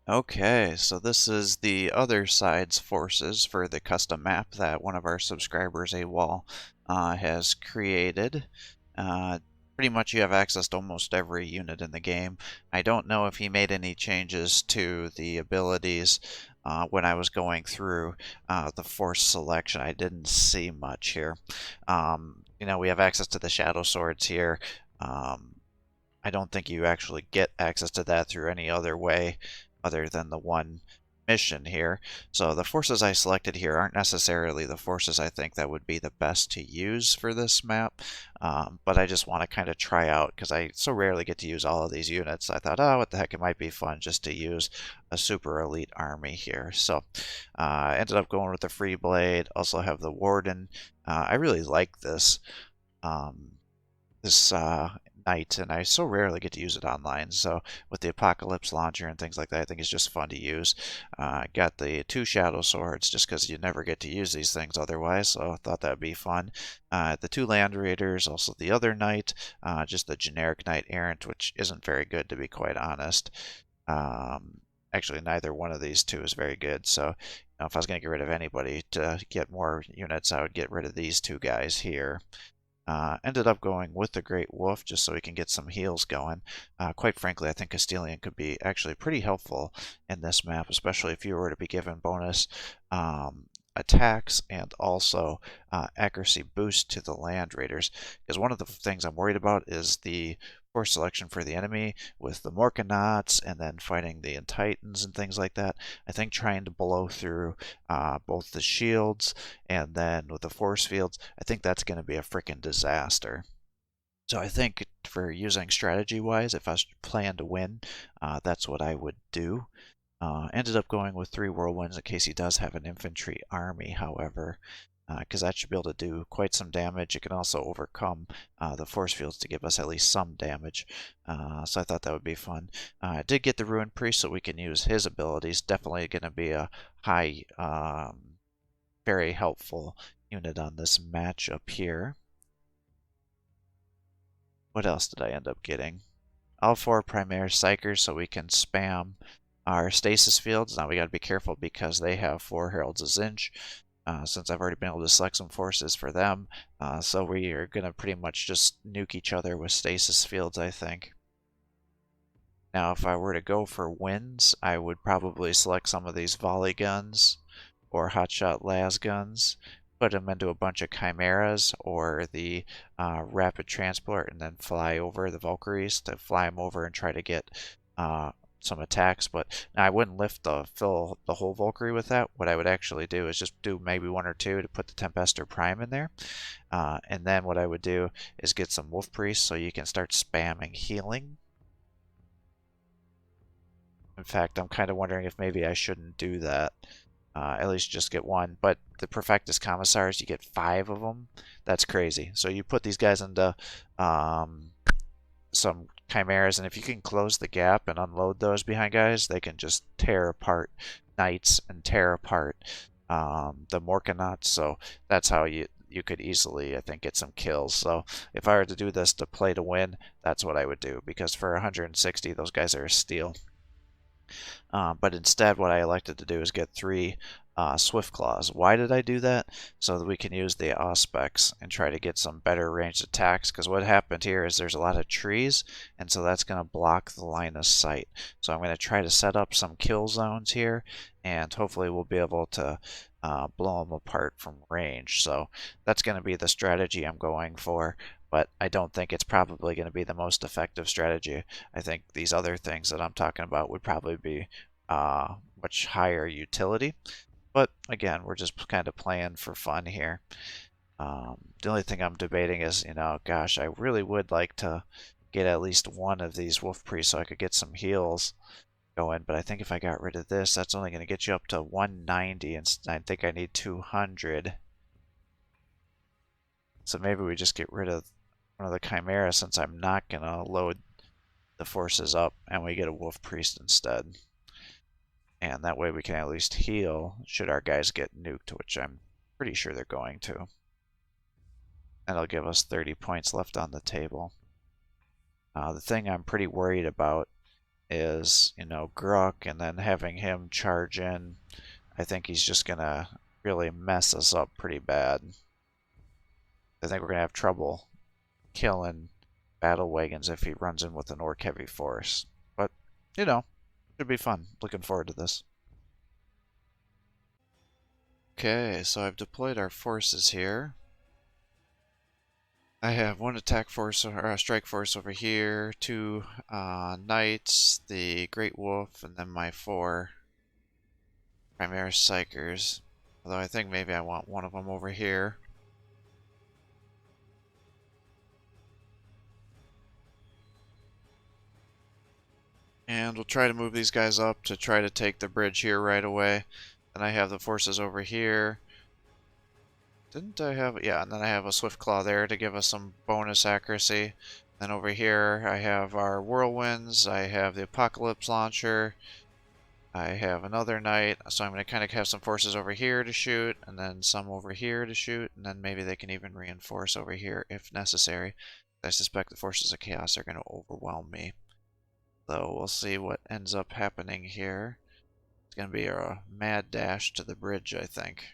Okay, so this is the other side's forces for the custom map that one of our subscribers, AWOL, has created. Uh, Pretty much you have access to almost every unit in the game. I don't know if he made any changes to the abilities when I was going through the force selection. I didn't see much here. We have access to the shadow swords here. I don't think you actually get access to that through any other way other than the one mission here. So the forces I selected here aren't necessarily the forces I think that would be the best to use for this map, but I just want to kind of try out because I so rarely get to use all of these units. I thought, oh, what the heck, it might be fun just to use a super elite army here. So I ended up going with the Free Blade, also have the Warden. I really like this. Um, this night, and I so rarely get to use it online. So with the Apocalypse Launcher and things like that, I think it's just fun to use. Got the two Shadow Swords just because you never get to use these things otherwise, so I thought that would be fun. The two Land Raiders, also the other Knight, just the generic Knight Errant, which isn't very good to be quite honest. Actually, neither one of these two is very good, so if I was going to get rid of anybody to get more units, I would get rid of these two guys here. Ended up going with the Great Wolf just so we can get some heals going. Quite frankly, I think Castilian could be actually pretty helpful in this map, especially if you were to be given bonus attacks and also accuracy boost to the Land Raiders. Because one of the things I'm worried about is the force selection for the enemy with the Morkanauts and then fighting the Titans and things like that. I think trying to blow through both the shields and then with the force fields, I think that's going to be a freaking disaster. So I think for using strategy-wise, if I was playing to win, that's what I would do. Ended up going with 3 Whirlwinds in case he does have an infantry army, however, because that should be able to do quite some damage. It can also overcome the force fields to give us at least some damage, so I thought that would be fun. I did get the Ruin Priest so we can use his abilities. Definitely going to be a high, very helpful unit on this matchup here. What else did I end up getting? All 4 Primaire Psychers so we can spam our stasis fields. Now we got to be careful because they have 4 Heralds of Zinj, since I've already been able to select some forces for them. So we are going to pretty much just nuke each other with stasis fields, I think. Now if I were to go for wins, I would probably select some of these volley guns or hotshot las guns, put them into a bunch of chimeras or the rapid transport, and then fly over the Valkyries to fly them over and try to get some attacks. But now I wouldn't fill the whole Valkyrie with that. What I would actually do is just do maybe 1 or 2 to put the Tempestor Prime in there. And then what I would do is get some Wolf Priests so you can start spamming healing. In fact, I'm kind of wondering if maybe I shouldn't do that. At least just get 1. But the Perfectus Commissars, you get 5 of them. That's crazy. So you put these guys into some chimeras, and if you can close the gap and unload those behind guys, they can just tear apart knights and tear apart the Morkanauts. So that's how you could easily, I think, get some kills. So if I were to do this to play to win, that's what I would do, because for 160, those guys are a steal. But instead, what I elected to do is get 3 Swift Claws. Why did I do that? So that we can use the Auspex and try to get some better ranged attacks, because what happened here is there's a lot of trees, and so that's going to block the line of sight. So I'm going to try to set up some kill zones here, and hopefully we'll be able to blow them apart from range. So that's going to be the strategy I'm going for, but I don't think it's probably going to be the most effective strategy. I think these other things that I'm talking about would probably be much higher utility. But again, we're just kind of playing for fun here. The only thing I'm debating is, gosh, I really would like to get at least 1 of these Wolf Priests so I could get some heals going. But I think if I got rid of this, that's only going to get you up to 190, and I think I need 200. So maybe we just get rid of one of the Chimera since I'm not going to load the forces up, and we get a Wolf Priest instead. And that way we can at least heal should our guys get nuked, which I'm pretty sure they're going to. And it'll give us 30 points left on the table. The thing I'm pretty worried about is, Gruck, and then having him charge in, I think he's just gonna really mess us up pretty bad. I think we're gonna have trouble killing battle wagons if he runs in with an orc heavy force. But, should be fun. Looking forward to this. Okay, so I've deployed our forces here. I have one attack force or a strike force over here, two knights, the Great Wolf, and then my 4 Primaris Psychers. Although I think maybe I want one of them over here. And we'll try to move these guys up to try to take the bridge here right away. Then I have the forces over here. Didn't I have... Yeah, and then I have a Swift Claw there to give us some bonus accuracy. Then over here I have our Whirlwinds, I have the Apocalypse Launcher, I have another knight, so I'm going to kind of have some forces over here to shoot, and then some over here to shoot, and then maybe they can even reinforce over here if necessary. I suspect the forces of chaos are going to overwhelm me. So we'll see what ends up happening here. It's going to be a mad dash to the bridge, I think.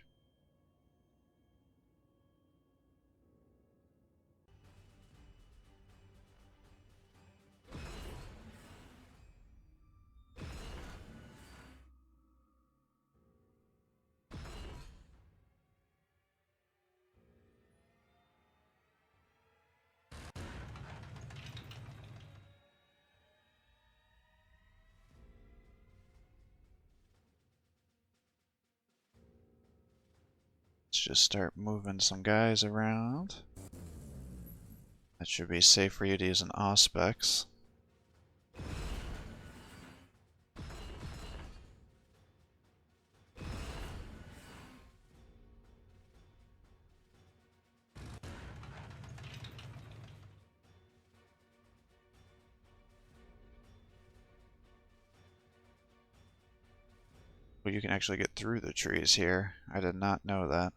Let's just start moving some guys around. That should be safe for you to use an Auspex. Well, you can actually get through the trees here. I did not know that.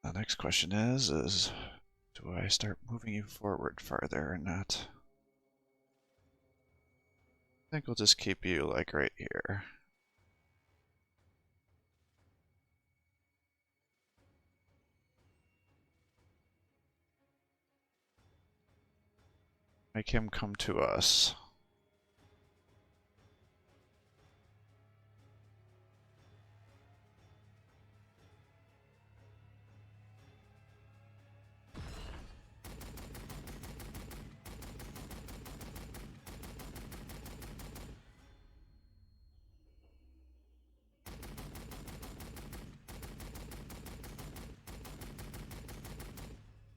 The next question is do I start moving you forward farther or not? I think we'll just keep you like right here. Make him come to us.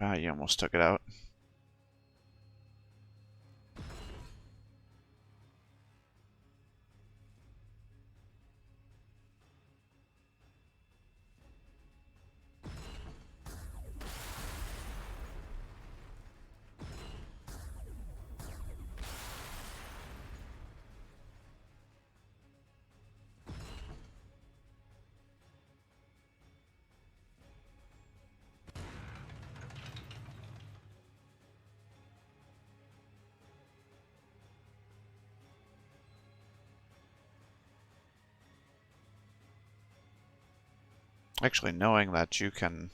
Ah, you almost took it out. Actually, knowing that you can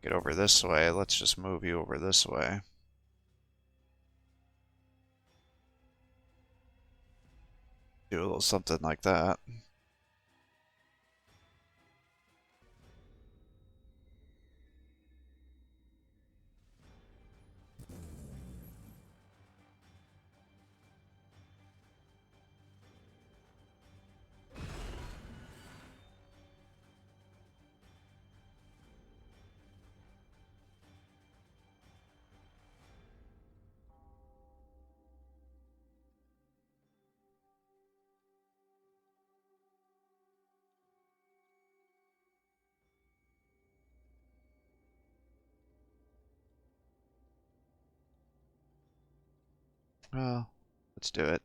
get over this way, let's just move you over this way. Do a little something like that. Well, let's do it.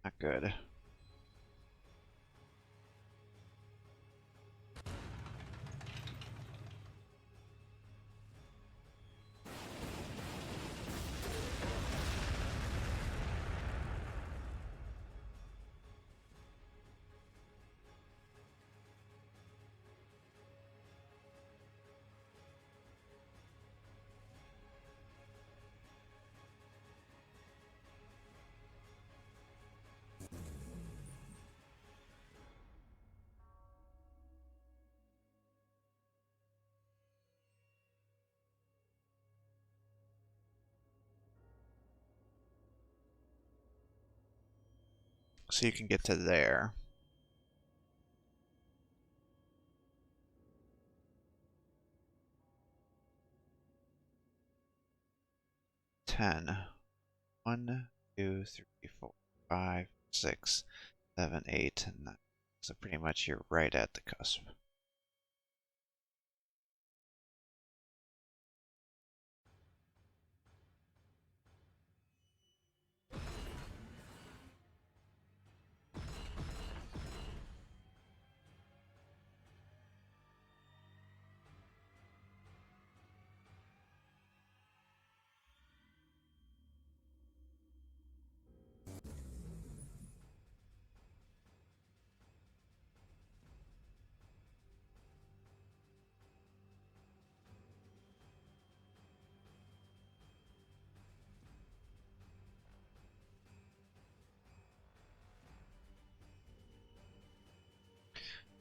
Not good. So you can get to there. Ten. 1, 2, 3, 4, 5, 6, 7, 8, and 9. So pretty much you're right at the cusp.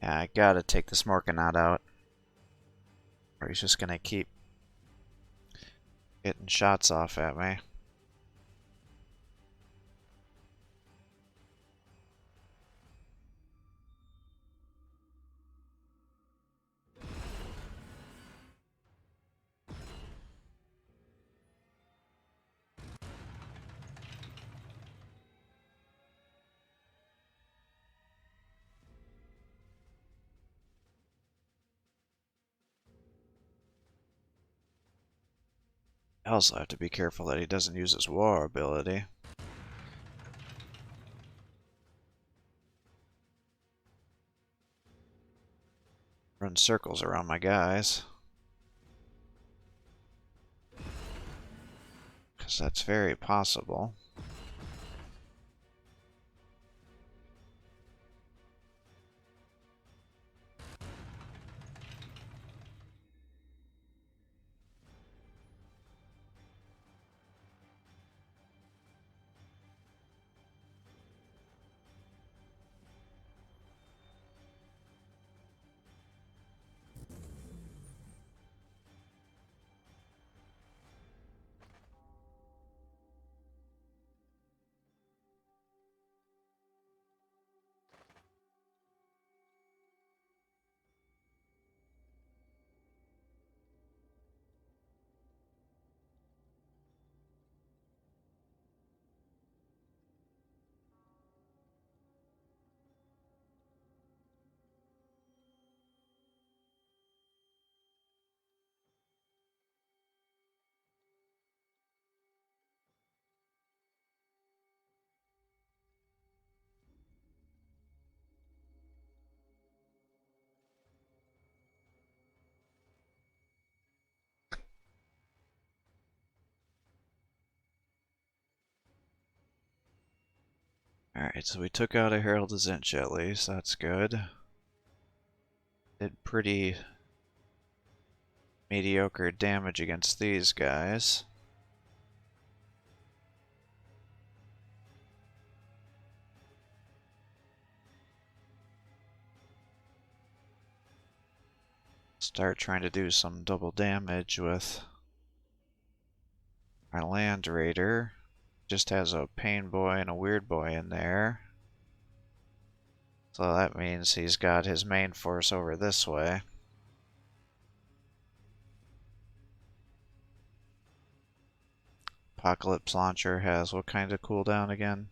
Yeah, I gotta take this Morkanaut out, or he's just gonna keep getting shots off at me. I also have to be careful that he doesn't use his war ability. Run circles around my guys. Because that's very possible. Alright, so we took out a Herald of Zinch at least. That's good. Did pretty mediocre damage against these guys. Start trying to do some double damage with our Land Raider. Just has a Pain Boy and a Weird Boy in there. So that means he's got his main force over this way. Apocalypse Launcher has what kind of cooldown again?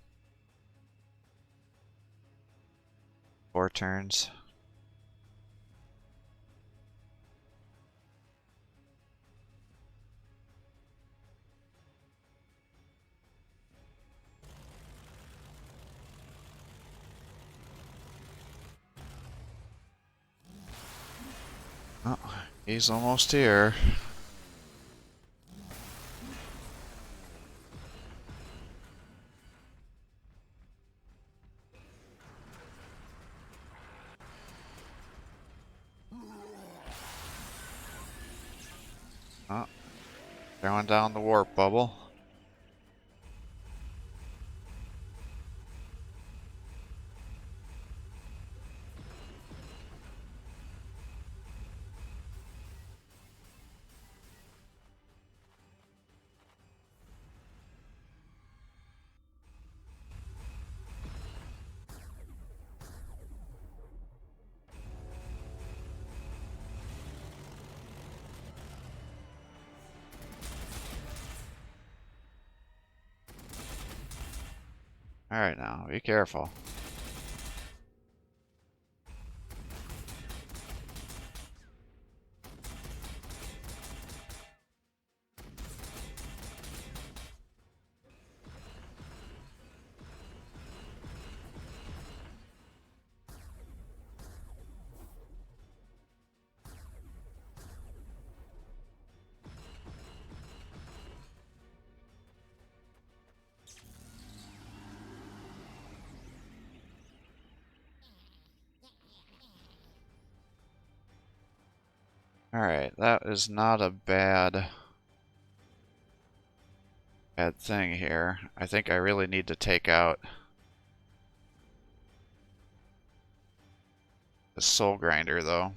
4 turns. Oh, he's almost here. Oh, throwing down the warp bubble. Alright now, be careful. Alright, that is not a bad thing here. I think I really need to take out the Soul Grinder, though.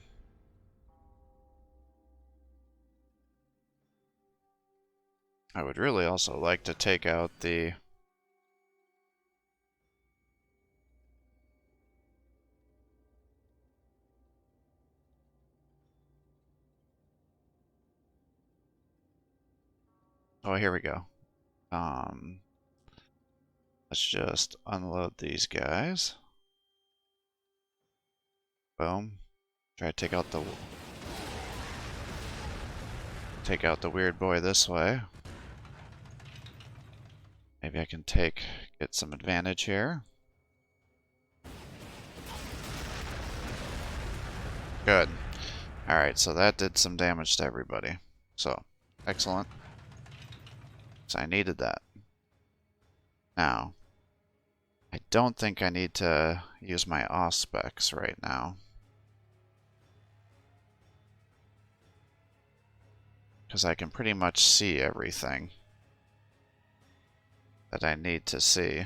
I would really also like to take out the... Oh, here we go. Let's just unload these guys. Boom. Try to take out the Weird Boy this way. Maybe I can get some advantage here. Good. Alright, so that did some damage to everybody. So, excellent. So I needed that. Now, I don't think I need to use my Auspex right now. Because I can pretty much see everything that I need to see.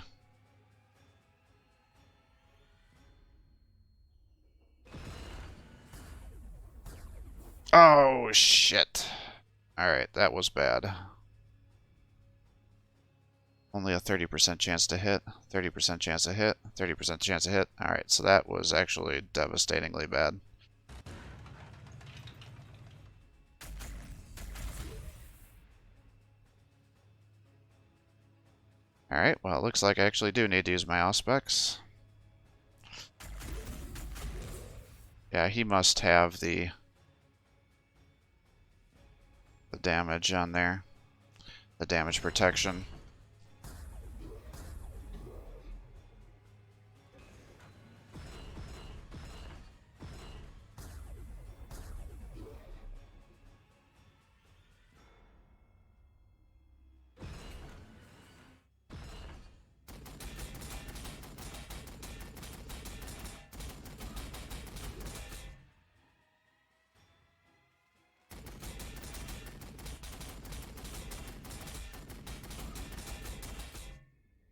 Oh, shit. Alright, that was bad. Only a 30% chance to hit, 30% chance to hit, 30% chance to hit. Alright, so that was actually devastatingly bad. Alright, well, it looks like I actually do need to use my Auspex. Yeah, he must have the damage on there. The damage protection.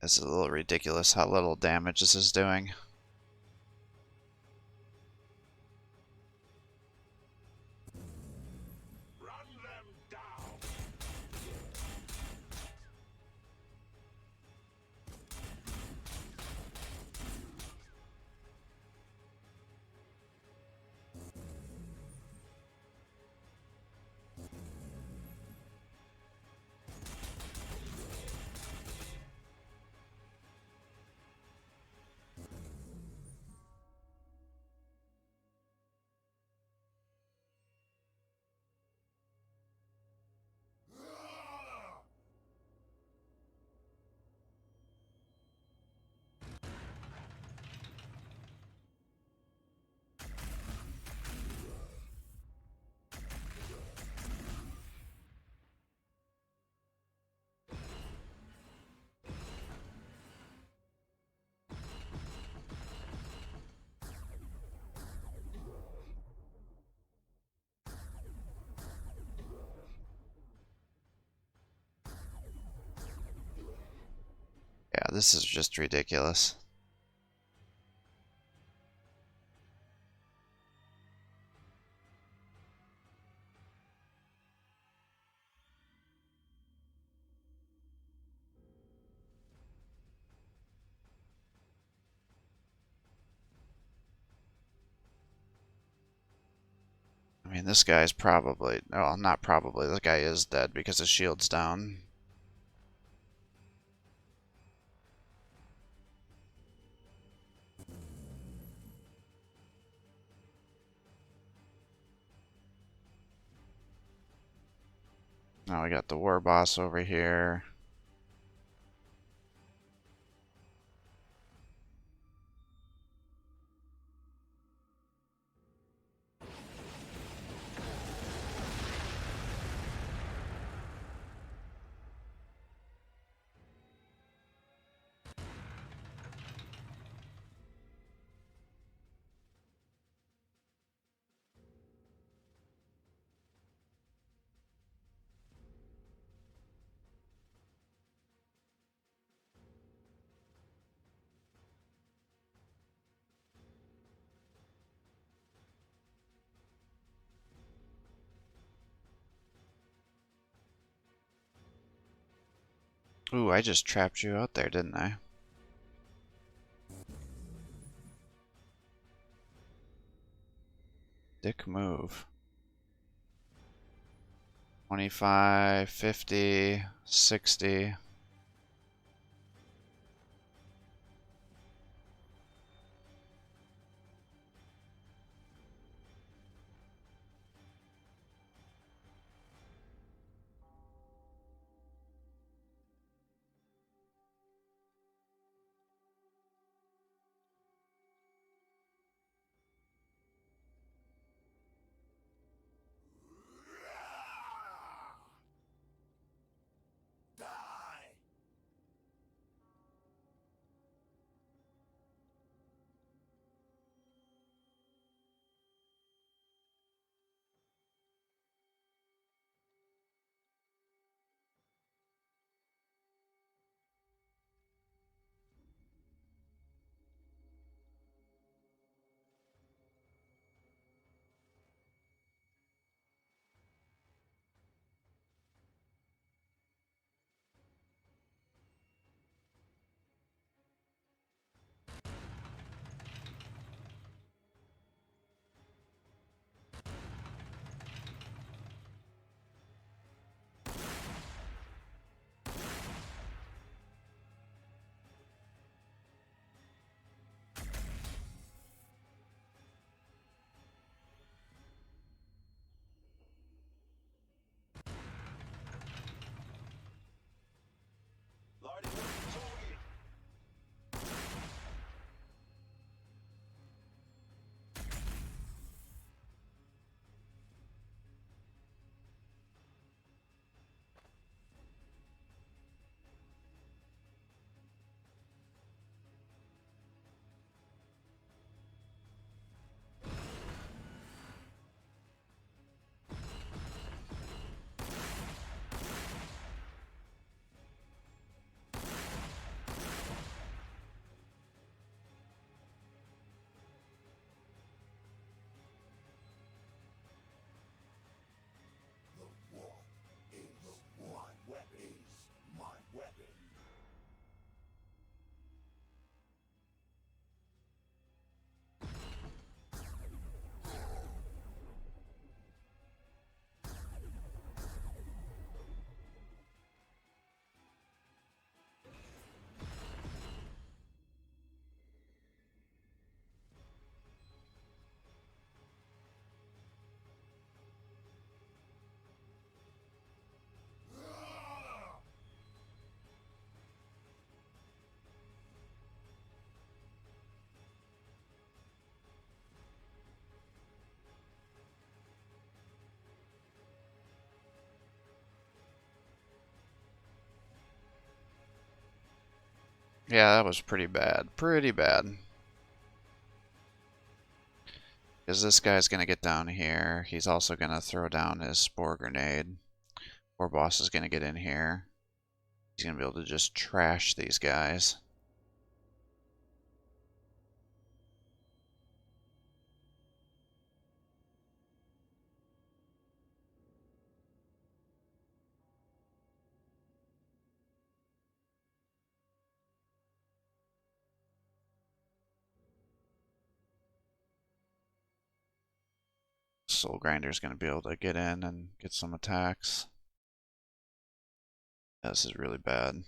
This is a little ridiculous how little damage this is doing. Yeah, this is just ridiculous. I mean, this guy's probably... Well, not probably. This guy is dead because his shield's down. Now we got the war boss over here. Ooh, I just trapped you out there, didn't I? Dick move. 25, 50, 60. Yeah, that was pretty bad. Pretty bad. Because this guy's going to get down here. He's also going to throw down his spore grenade. Poor boss is going to get in here. He's going to be able to just trash these guys. Soul Grinder's going to be able to get in and get some attacks. This is really bad.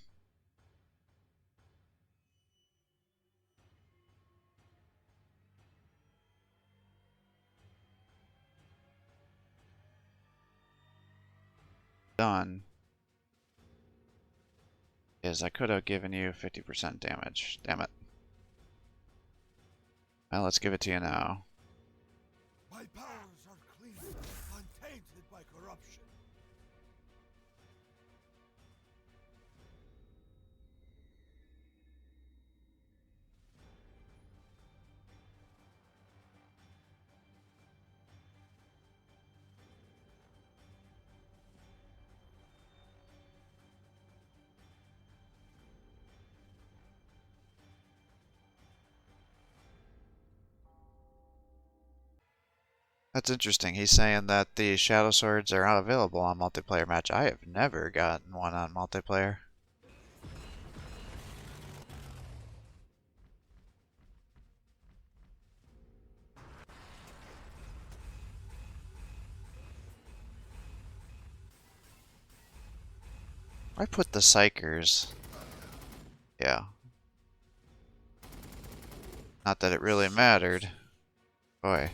Done is I could have given you 50% damage. Damn it. Well, let's give it to you now. My powers are clean, untainted by corruption. That's interesting. He's saying that the Shadow Swords are not available on Multiplayer Match. I have never gotten one on multiplayer. I put the Psychers. Yeah. Not that it really mattered. Boy.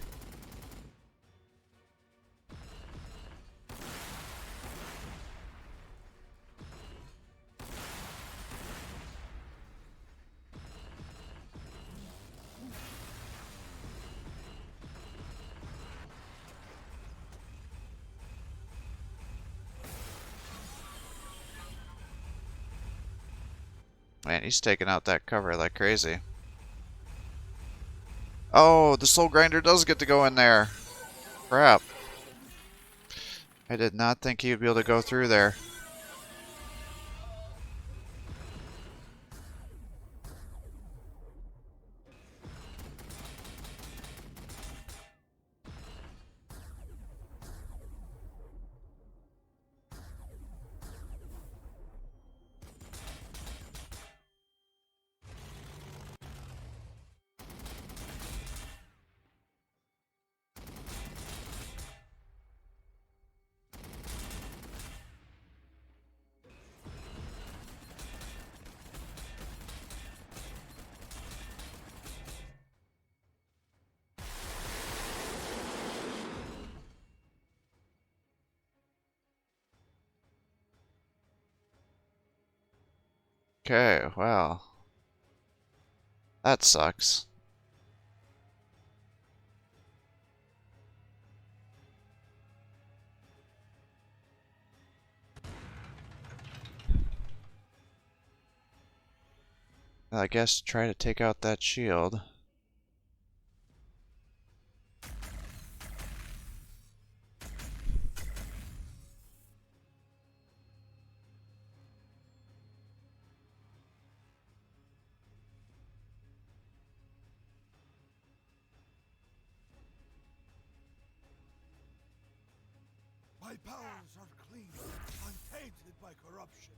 Man, he's taking out that cover like crazy. Oh, the Soul Grinder does get to go in there. Crap. I did not think he would be able to go through there. Okay, well. That sucks. I guess try to take out that shield. My powers are clean, untainted by corruption.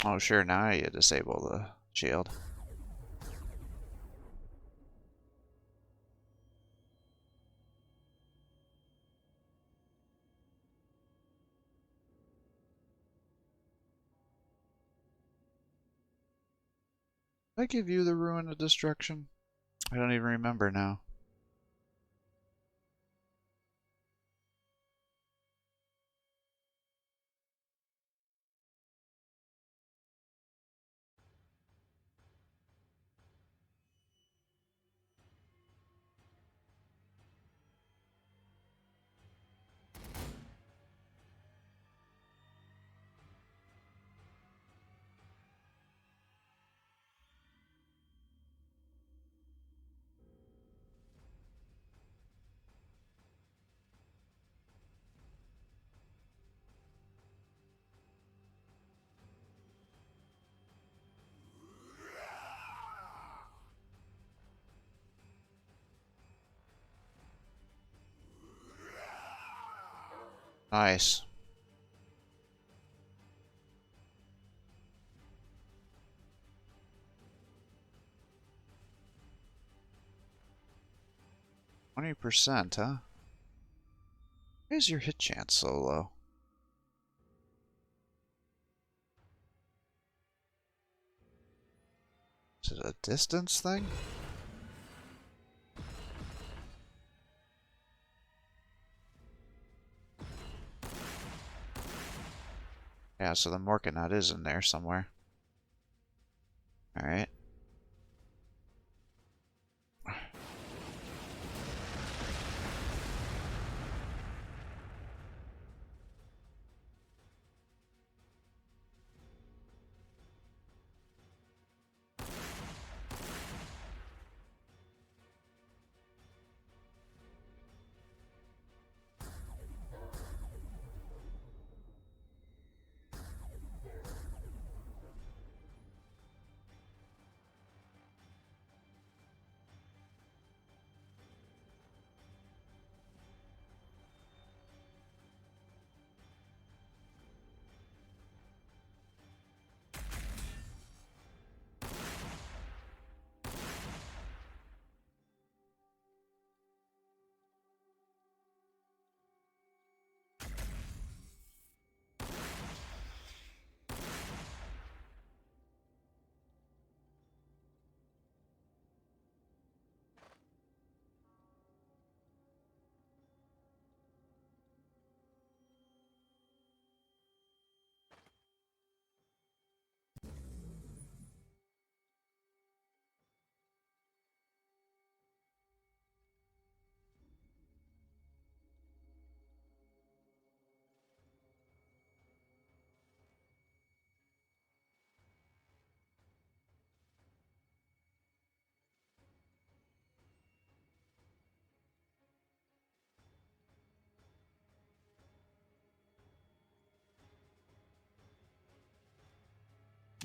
Oh, sure, now you disable the shield. Did I give you the Ruin of Destruction? I don't even remember now. Nice. %, huh? Why is your hit chance so low? Is it a distance thing? Yeah, so the Morkanut is in there somewhere. Alright.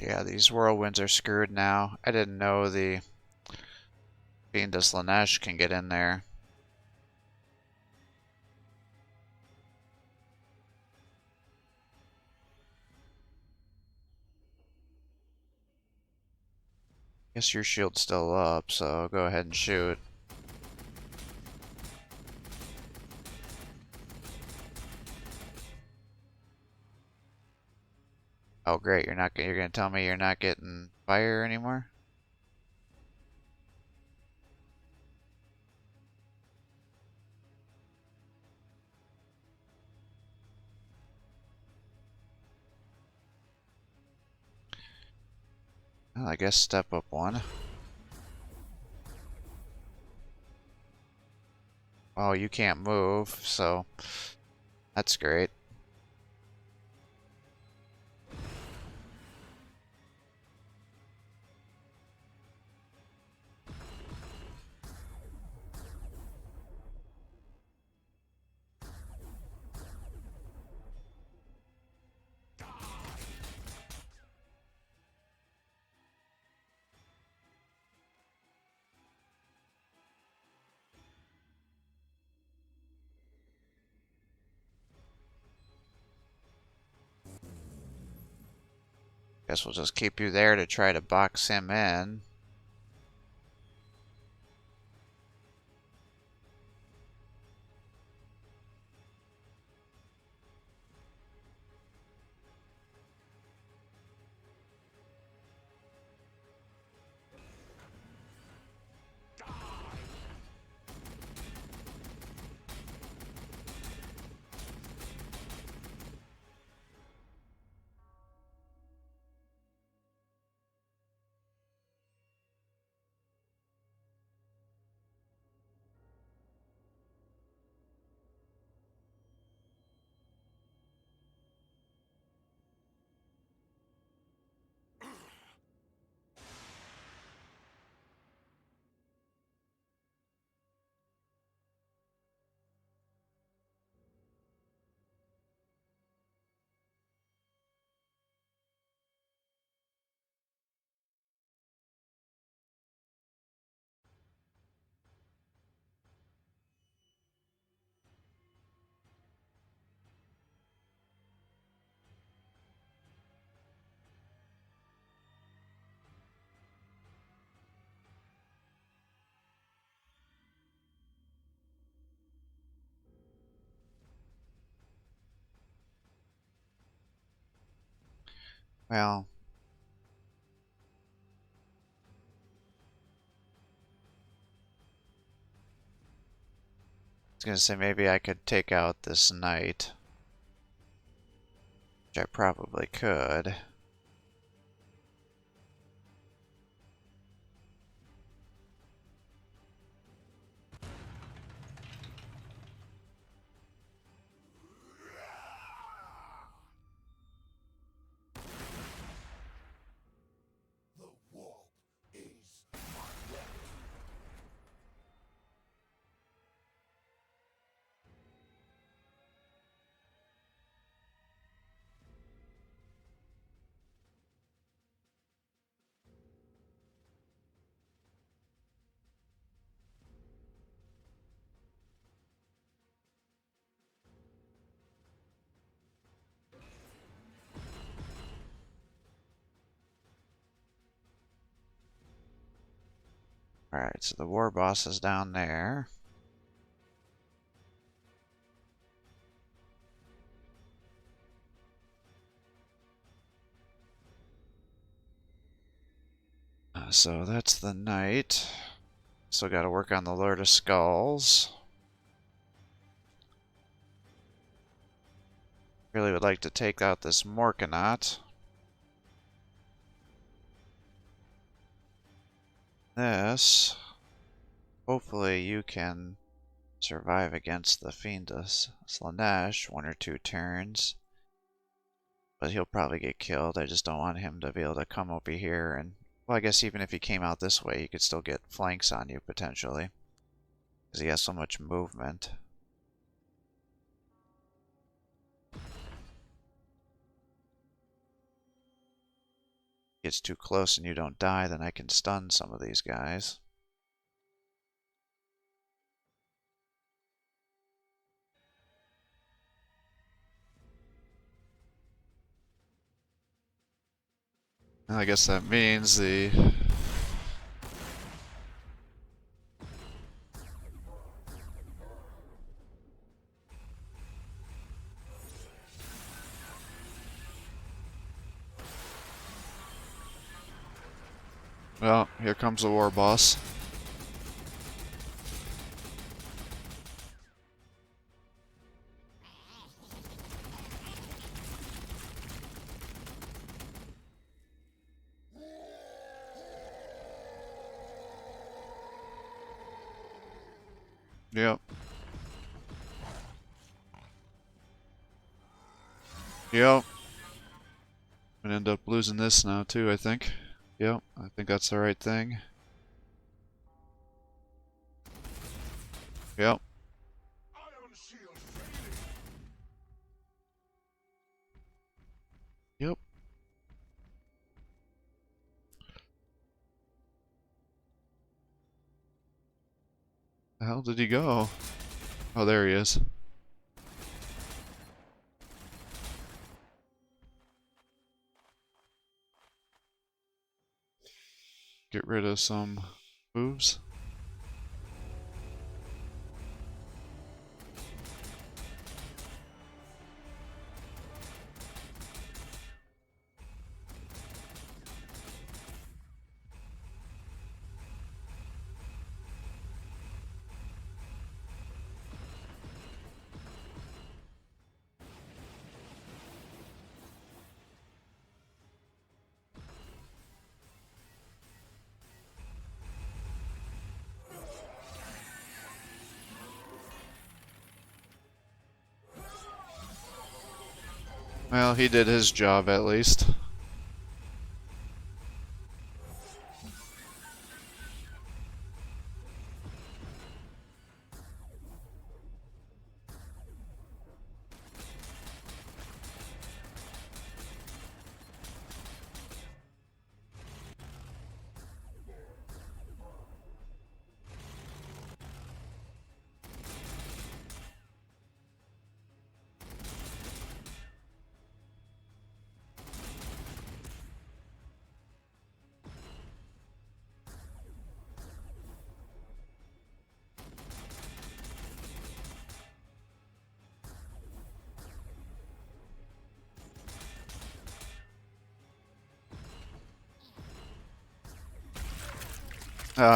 Yeah, these whirlwinds are screwed now. I didn't know the Fiendus Slanesh can get in there. Guess your shield's still up, so go ahead and shoot. Oh great, you're gonna tell me you're not getting fire anymore? Well, I guess step up one. Oh, you can't move, so that's great. Guess we'll just keep you there to try to box him in. Well, I was gonna say maybe I could take out this knight, which I probably could. The warp is Alright, so the war boss is down there. So that's the knight. Still got to work on the Lord of Skulls. Really would like to take out this Morkanaut. This. Hopefully you can survive against the Fiendus Slanesh 1 or 2 turns. But he'll probably get killed. I just don't want him to be able to come over here and... Well, I guess even if he came out this way, he could still get flanks on you, potentially. Because he has so much movement. Gets too close and you don't die, then I can stun some of these guys. I guess that means the... Well, here comes the war boss. Yep. Yep. I'm gonna end up losing this now too, I think. Yep, I think that's the right thing. Yep. Iron Shield failing. Yep. The hell did he go? Oh, there he is. get rid of some moves. Well, he did his job at least.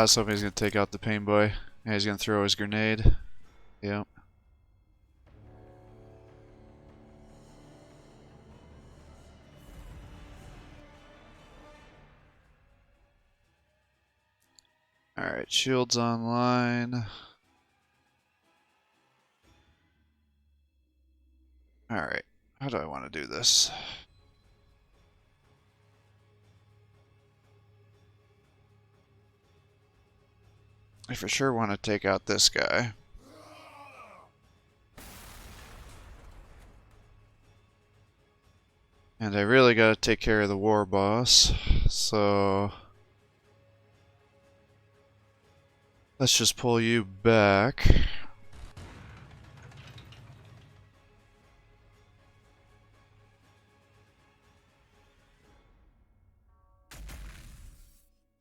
Somebody's gonna take out the pain boy. Yeah, he's gonna throw his grenade. Yep. Alright, shields online. Alright, how do I want to do this? I for sure want to take out this guy. And I really gotta take care of the war boss. So let's just pull you back.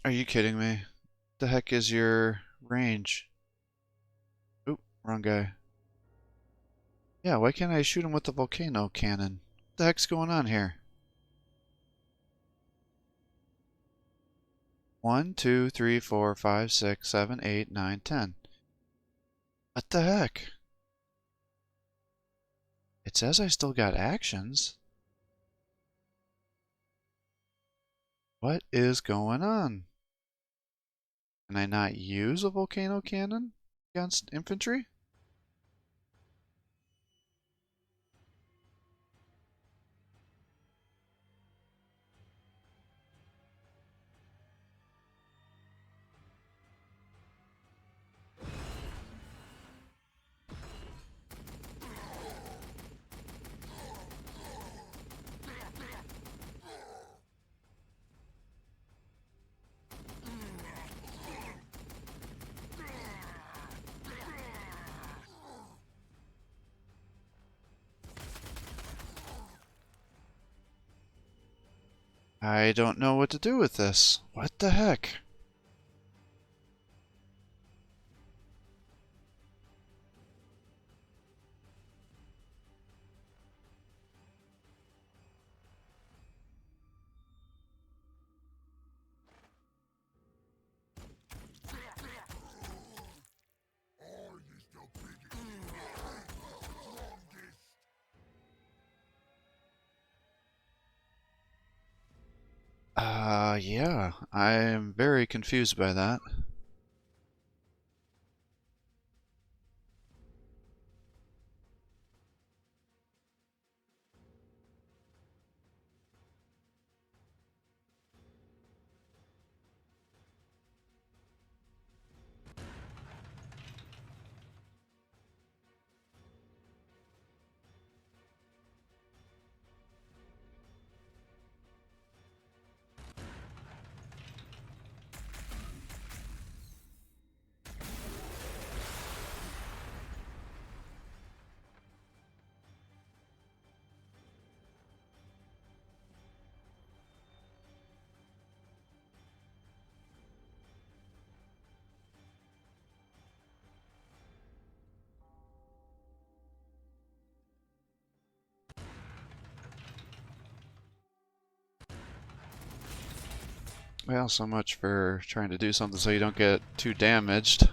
Are you kidding me? The heck is your range? Oop, wrong guy. Yeah, why can't I shoot him with the volcano cannon? What the heck's going on here? 1, 2, 3, 4, 5, 6, 7, 8, 9, 10. What the heck? It says I still got actions. What is going on? Can I not use a volcano cannon against infantry? I don't know what to do with this. What the heck? Yeah, I am very confused by that. Well, so much for trying to do something so you don't get too damaged.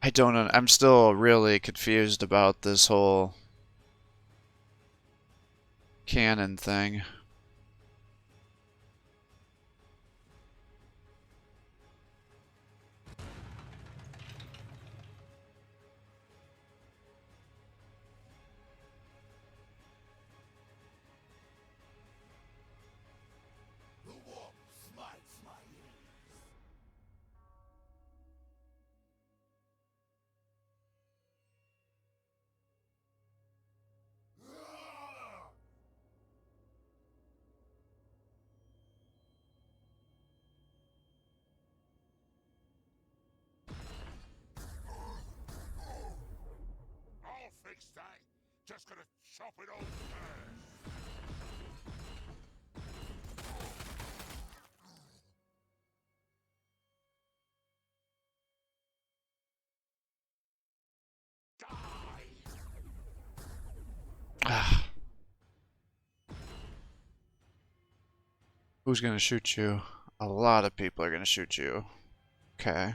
I don't know. I'm still really confused about this whole cannon thing. The warp smites my ears. I'll fix that. Just gonna chop it all first. Die! Ah, who's gonna shoot you? A lot of people are gonna shoot you. Okay.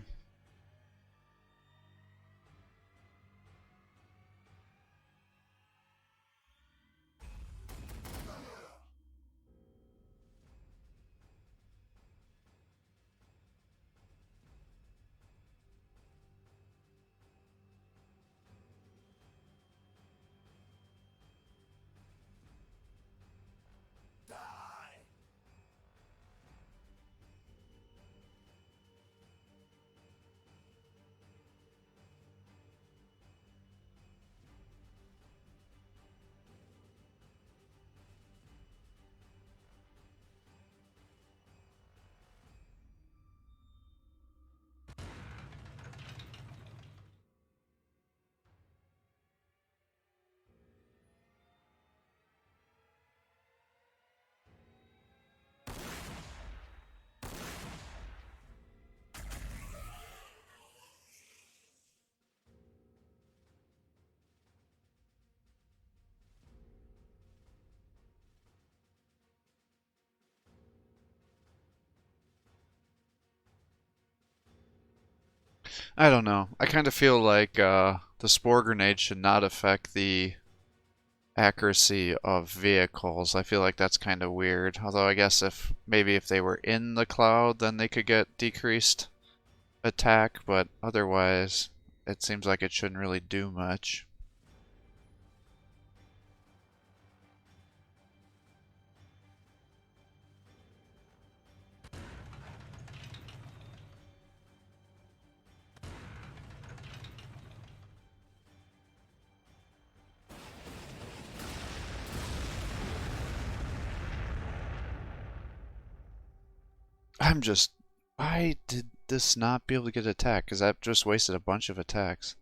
Die! I don't know. I kind of feel like the spore grenade should not affect the accuracy of vehicles. I feel like that's kind of weird. Although I guess if maybe if they were in the cloud, then they could get decreased attack, but otherwise it seems like it shouldn't really do much. Why did this not be able to get attacked? Because that just wasted a bunch of attacks.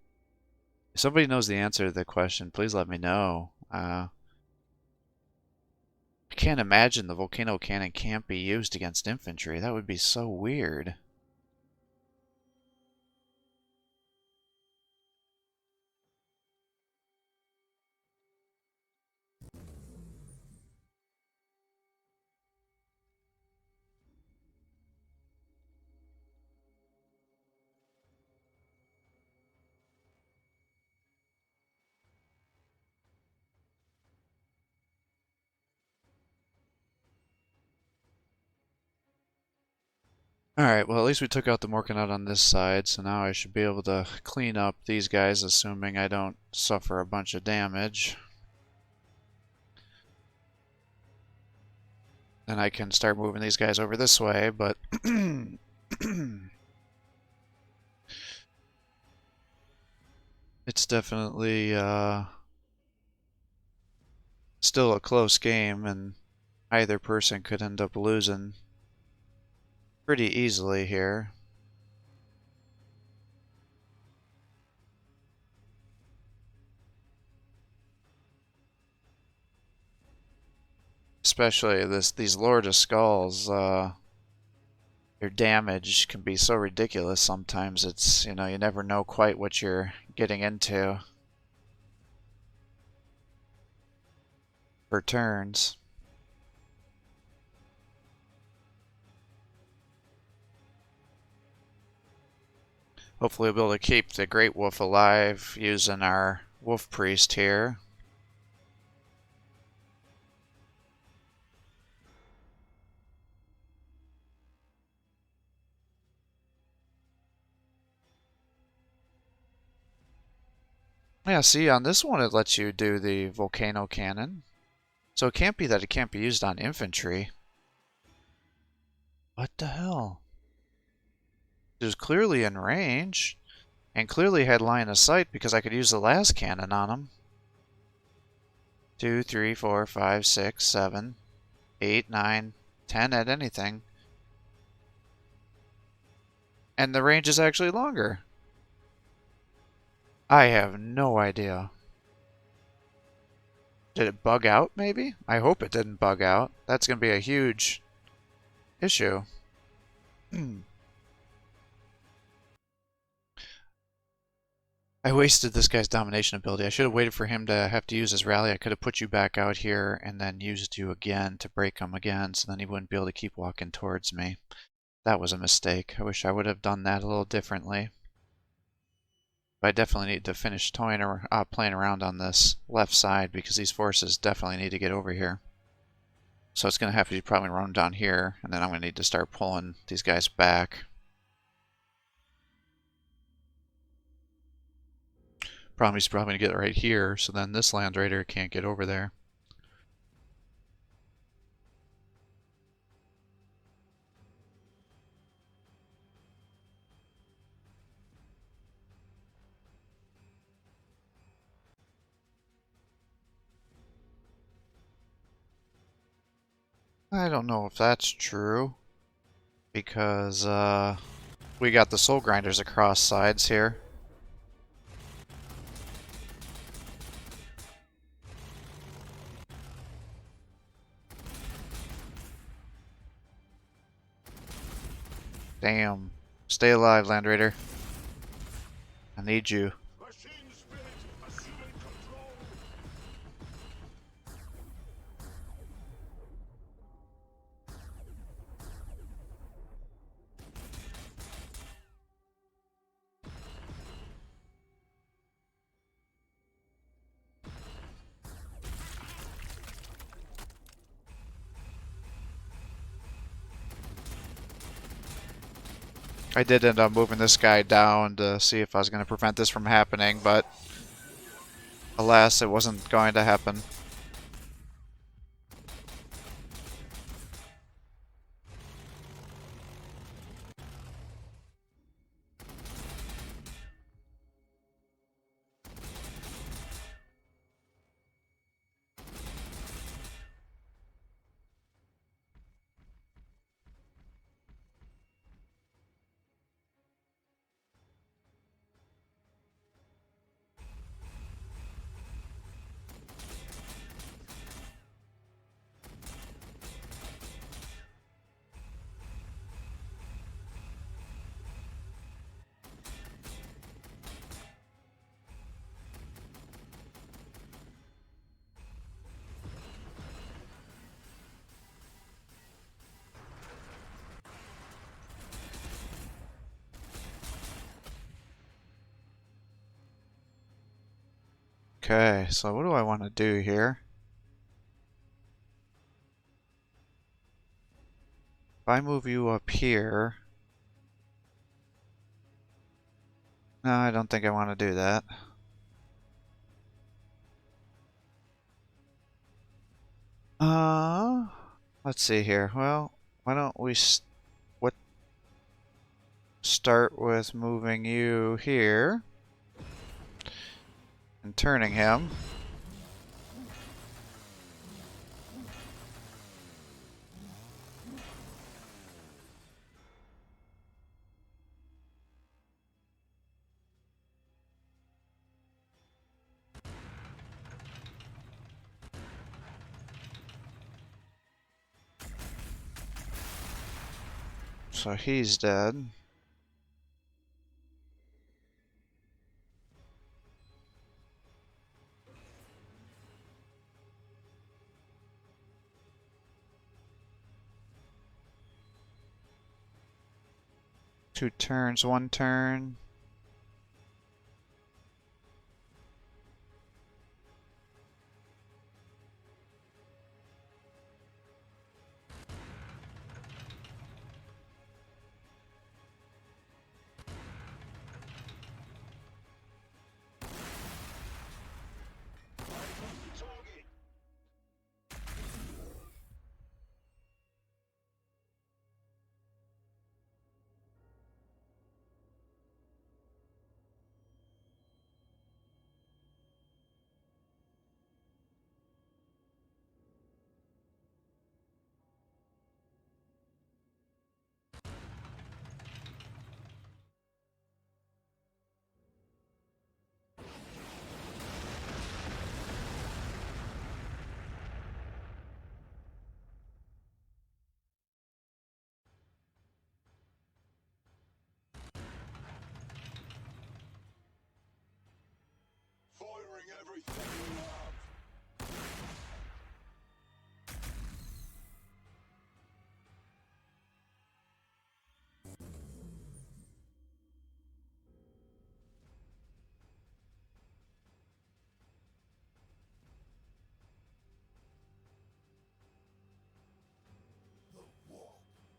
If somebody knows the answer to the question, please let me know. I can't imagine the volcano cannon can't be used against infantry. That would be so weird. Alright, well at least we took out the Morkanut on this side, so now I should be able to clean up these guys, assuming I don't suffer a bunch of damage. Then I can start moving these guys over this way, but it's definitely still a close game, and either person could end up losing pretty easily here. Especially these Lord of Skulls, their damage can be so ridiculous sometimes. It's, you never know quite what you're getting into for turns. Hopefully we'll be able to keep the Great Wolf alive using our Wolf Priest here. Yeah, see, on this one it lets you do the Volcano Cannon. So it can't be that it can't be used on infantry. What the hell? It was clearly in range, and clearly had line of sight because I could use the last cannon on him. 2, 3, 4, 5, 6, 7, 8, 9, 10 at anything. And the range is actually longer. I have no idea. Did it bug out, maybe? I hope it didn't bug out. That's going to be a huge issue. I wasted this guy's domination ability. I should have waited for him to have to use his rally. I could have put you back out here and then used you again to break him again, so then he wouldn't be able to keep walking towards me. That was a mistake. I wish I would have done that a little differently. But I definitely need to finish playing around on this left side because these forces definitely need to get over here. So it's going to have to probably run down here, and then I'm going to need to start pulling these guys back. Problem is probably going to get right here, so then this Land Raider can't get over there. I don't know if that's true, because we got the Soul Grinders across sides here. Damn. Stay alive, Land Raider. I need you. I did end up moving this guy down to see if I was going to prevent this from happening, but alas, it wasn't going to happen. Okay, so what do I want to do here? If I move you up here... No, I don't think I want to do that. Uh, let's see here. Well, why don't we start with moving you here and turning him. So he's dead. Two turns, one turn. Firing everything you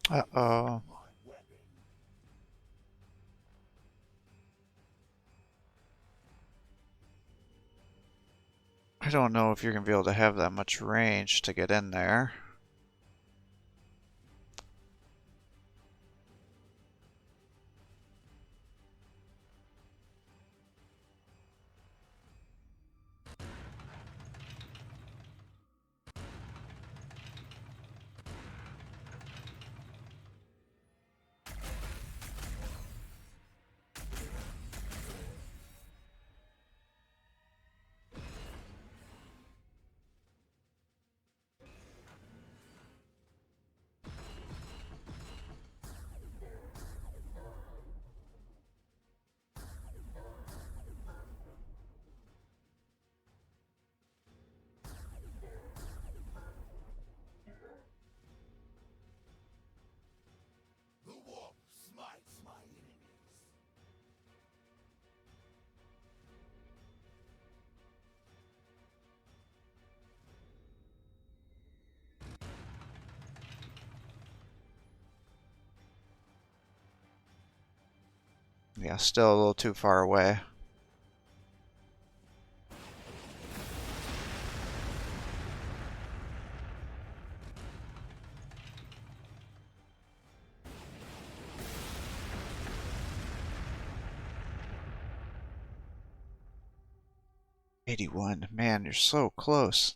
have. Uh-oh. I don't know if you're going to be able to have that much range to get in there. Yeah, still a little too far away. '81, man, you're so close.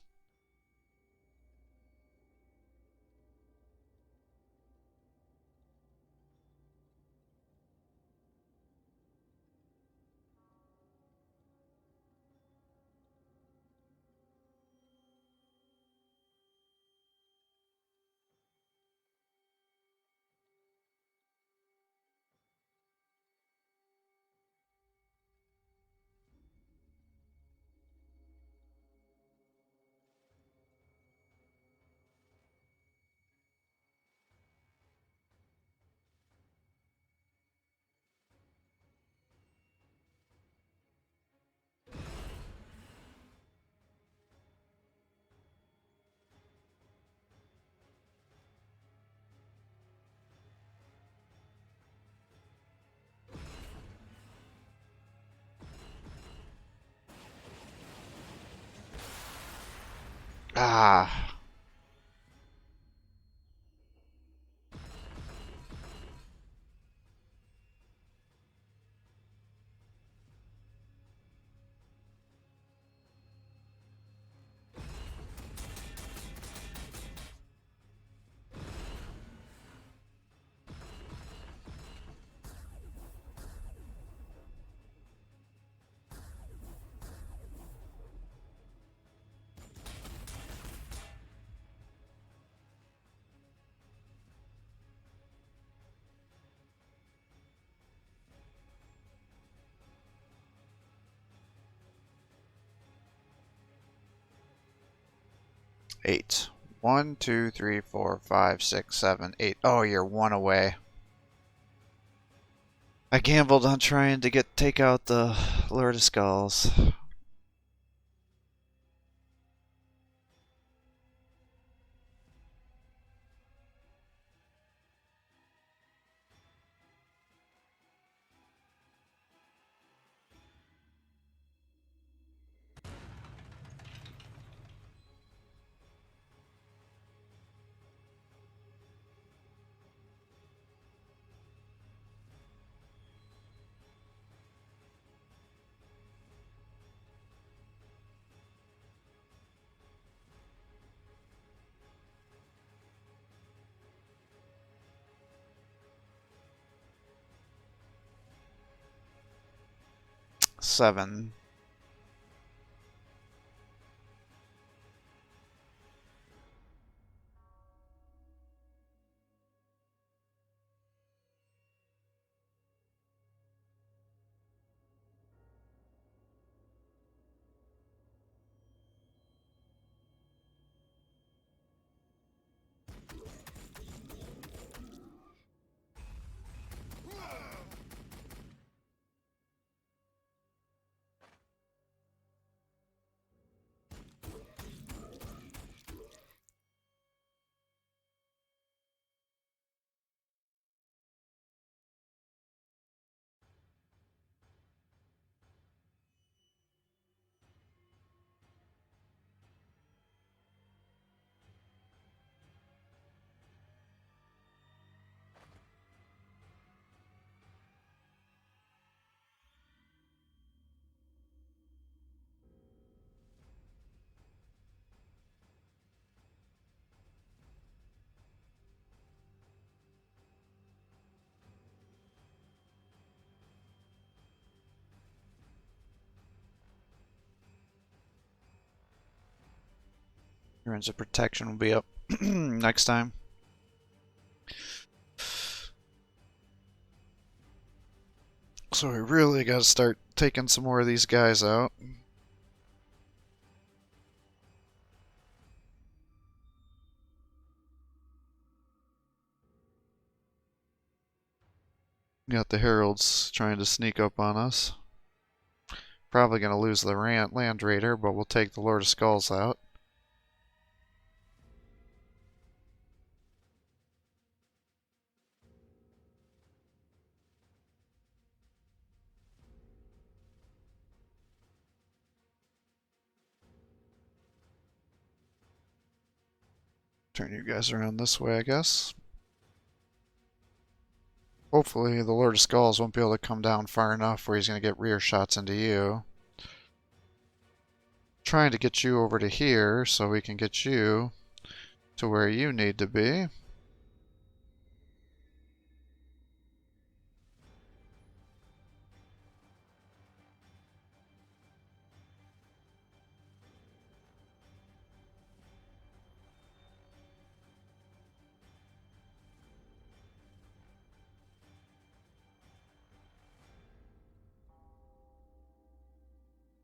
Ah. Eight. 1, 2, 3, 4, 5, 6, 7, 8. Oh, you're one away. I gambled on trying to take out the Lord of Skulls. Seven. Ruins of Protection will be up next time. So we really got to start taking some more of these guys out. Got the Heralds trying to sneak up on us. Probably going to lose the Land Raider, but we'll take the Lord of Skulls out. Turn you guys around this way, I guess. Hopefully the Lord of Skulls won't be able to come down far enough where he's going to get rear shots into you. Trying to get you over to here so we can get you to where you need to be.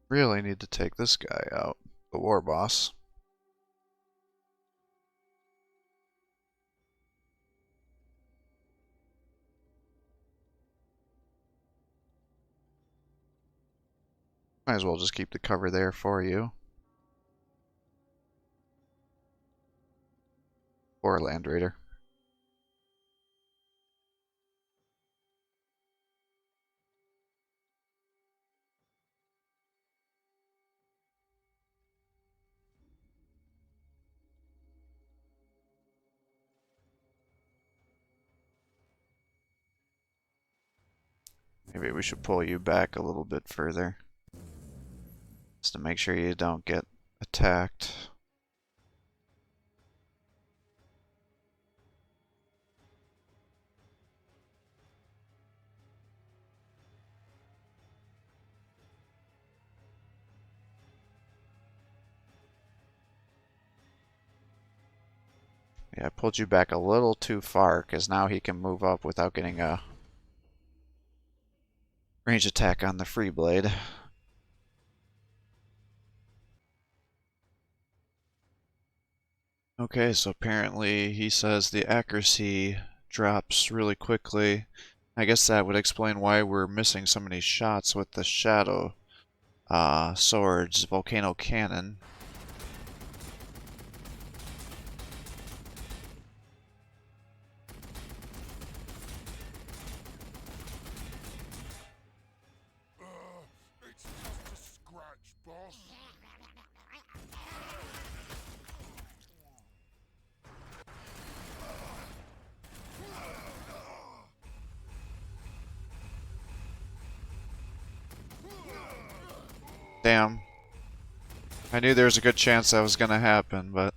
Really need to take this guy out, the war boss. Might as well just keep the cover there for you. Or Land Raider. Maybe we should pull you back a little bit further. Just to make sure you don't get attacked. Yeah, I pulled you back a little too far because now he can move up without getting a range attack on the free blade. Okay, so apparently he says the accuracy drops really quickly. I guess that would explain why we're missing so many shots with the Shadow Sword's Volcano Cannon. It's just a scratch, boss. Damn. I knew there was a good chance that was gonna happen, but...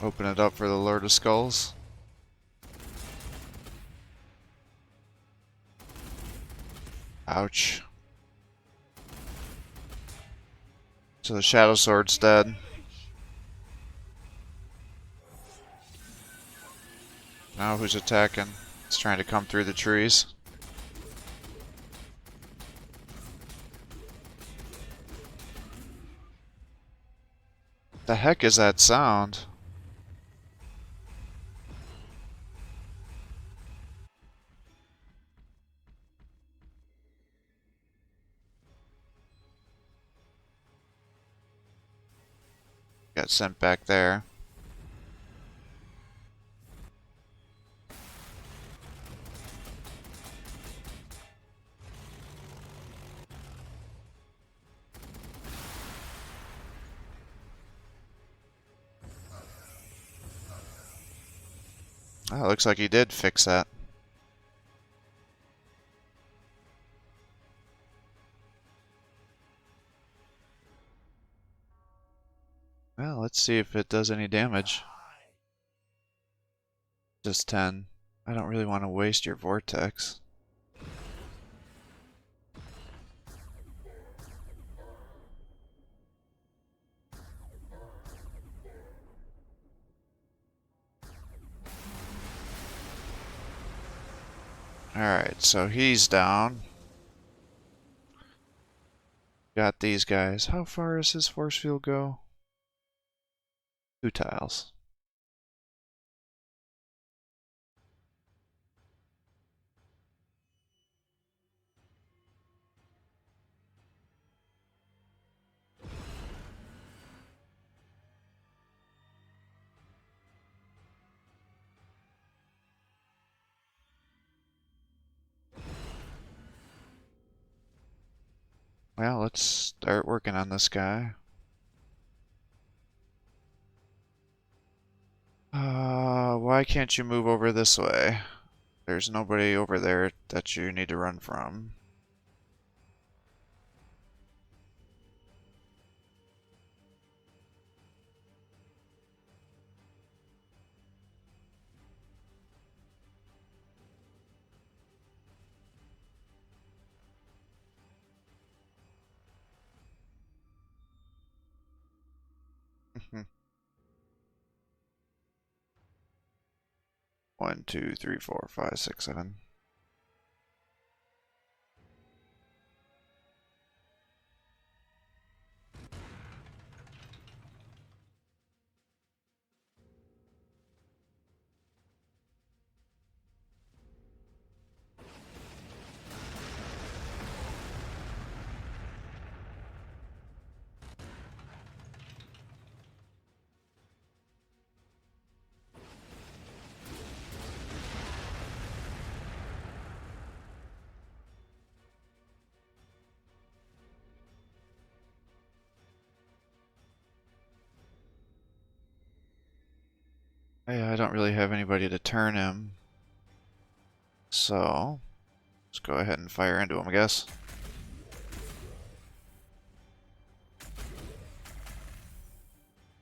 Open it up for the Lord of Skulls. Ouch. So the Shadow Sword's dead. Now who's attacking? He's trying to come through the trees. The heck is that sound? Got sent back there. Oh, looks like he did fix that. Well, let's see if it does any damage. Just 10. I don't really want to waste your vortex. Alright, so he's down. Got these guys. How far does his force field go? 2 tiles. Well, let's start working on this guy. Why can't you move over this way? There's nobody over there that you need to run from. One, two, three, four, five, six, seven. Yeah, I don't really have anybody to turn him. So, let's go ahead and fire into him, I guess.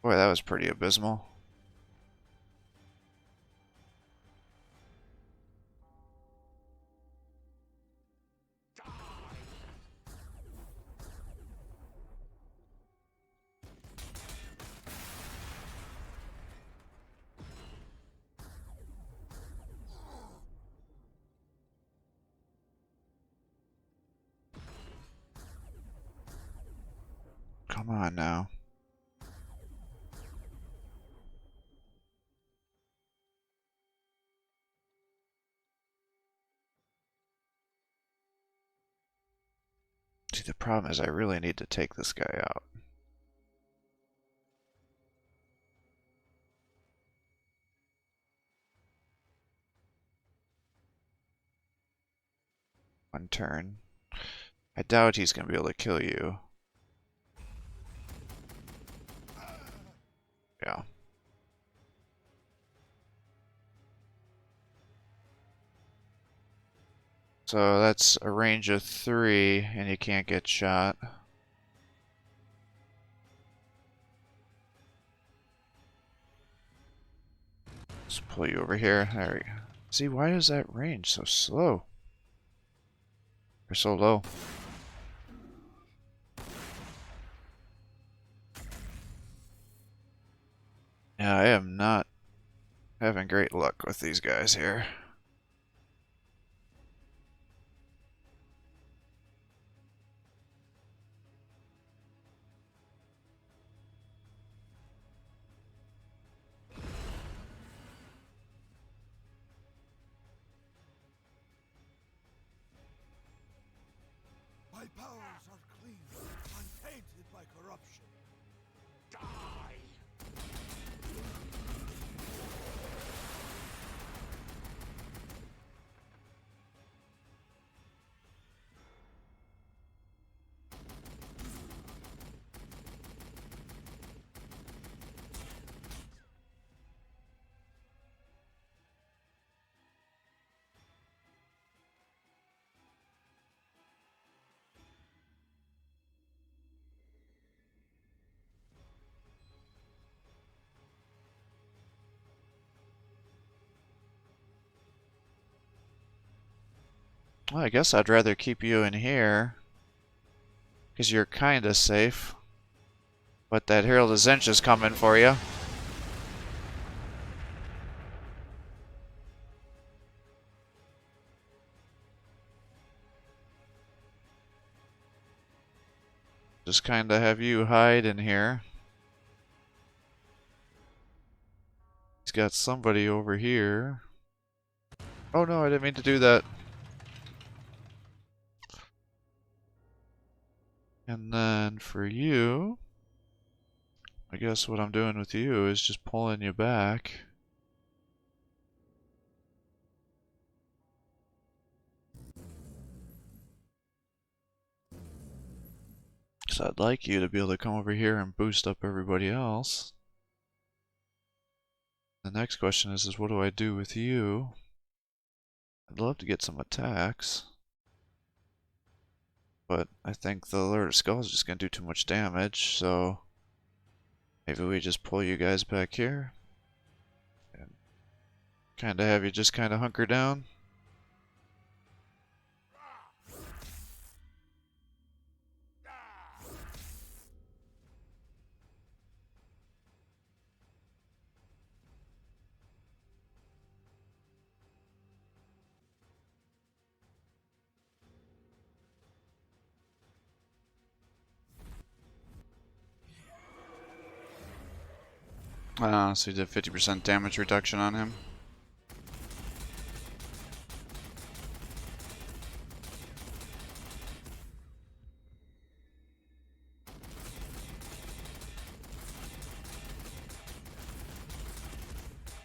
Boy, that was pretty abysmal. Come on now. See, the problem is I really need to take this guy out. One turn. I doubt he's going to be able to kill you. Yeah. So that's a range of 3, and you can't get shot. Let's pull you over here. There we go. See, why is that range so slow? Or so low? Yeah, I am not having great luck with these guys here. My powers are clean, untainted by corruption. Well, I guess I'd rather keep you in here. Because you're kinda safe. But that Herald of Zinch is coming for you. Just kinda have you hide in here. He's got somebody over here. Oh no, I didn't mean to do that. And then for you, I guess what I'm doing with you is just pulling you back. So I'd like you to be able to come over here and boost up everybody else. The next question is what do I do with you? I'd love to get some attacks. But I think the Alert Skull is just going to do too much damage, so maybe we just pull you guys back here. And kind of have you just kind of hunker down. So you did 50% damage reduction on him.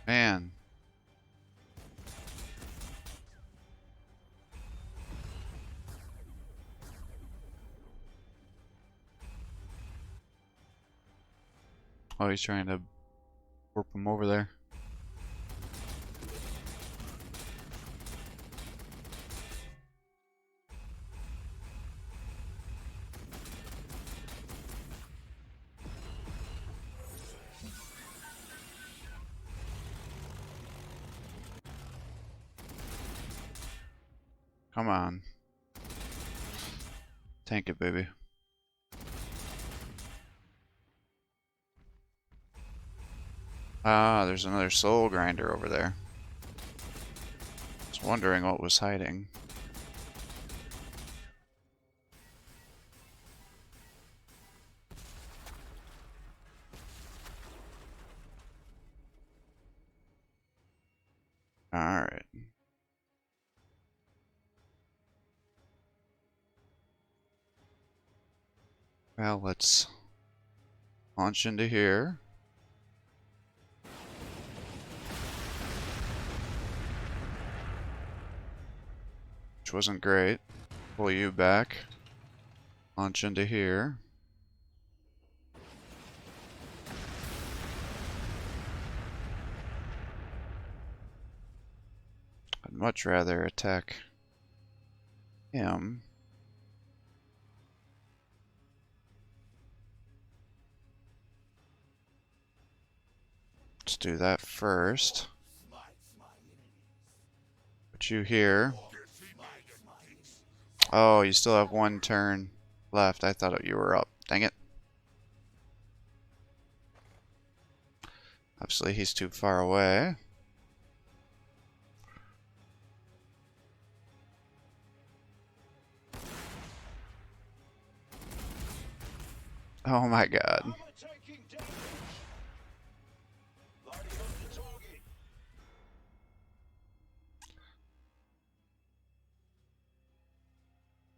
Man. Oh, he's trying to warp him over there. Come on. Tank it, baby. Ah, there's another soul grinder over there. I was wondering what was hiding. Alright. Well, let's launch into here. Which wasn't great. Pull you back. Launch into here. I'd much rather attack him. Let's do that first. Put you here. Oh, you still have one turn left. I thought you were up. Dang it. Obviously, he's too far away. Oh my god.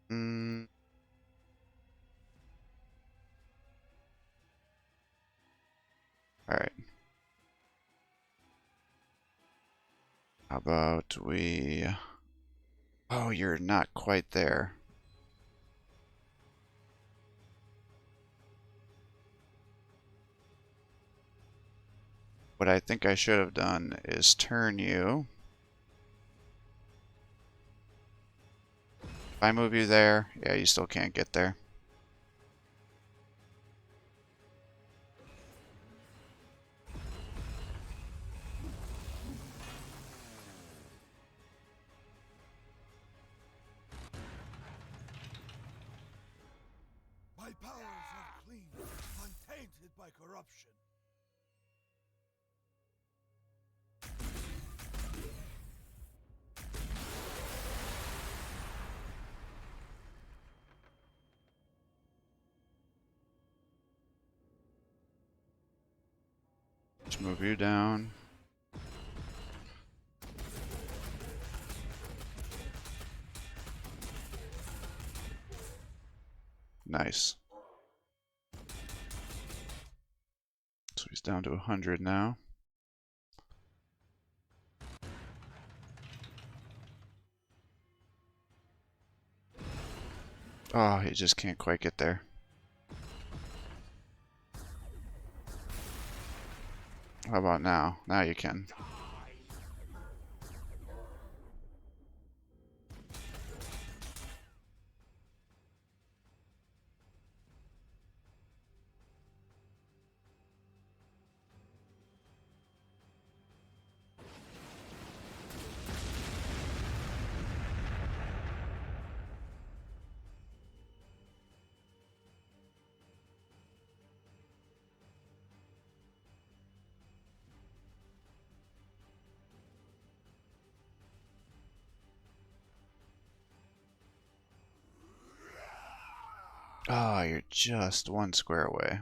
Hmm. Alright. How about we... Oh, you're not quite there. What I think I should have done is turn you. If I move you there, yeah, you still can't get there. My powers are clean, untainted by corruption. Let's move you down. Nice. So he's down to 100 now. Oh, he just can't quite get there. How about now? Now you can. Oh, you're just one square away.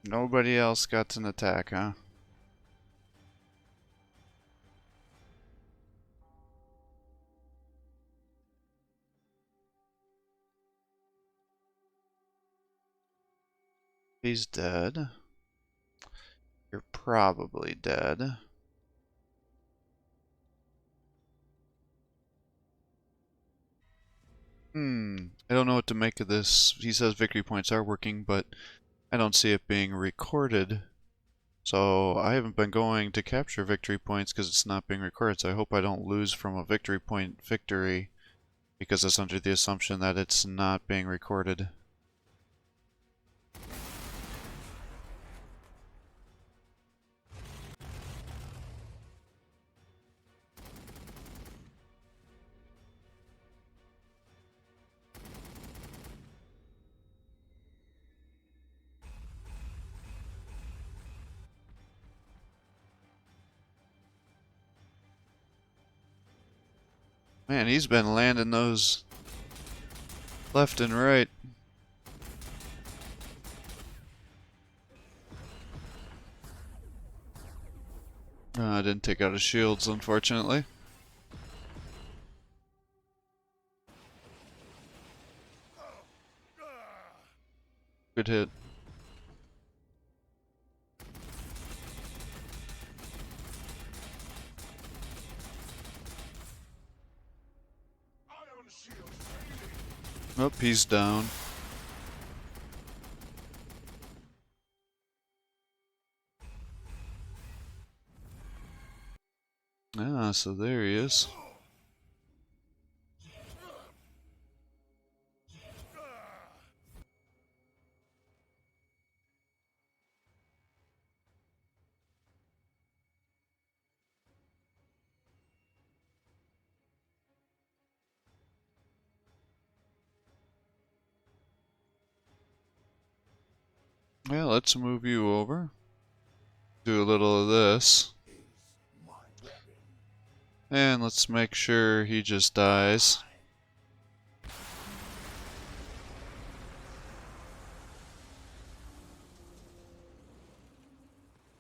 Nobody else got an attack, huh? He's dead. You're probably dead. I don't know what to make of this. He says victory points are working, but I don't see it being recorded. So I haven't been going to capture victory points because it's not being recorded. So I hope I don't lose from a victory point victory because it's under the assumption that it's not being recorded. Man, he's been landing those left and right. I didn't take out his shields, unfortunately. Good hit. Oh, he's down. Ah, so there he is. Well, let's move you over. Do a little of this. And let's make sure he just dies.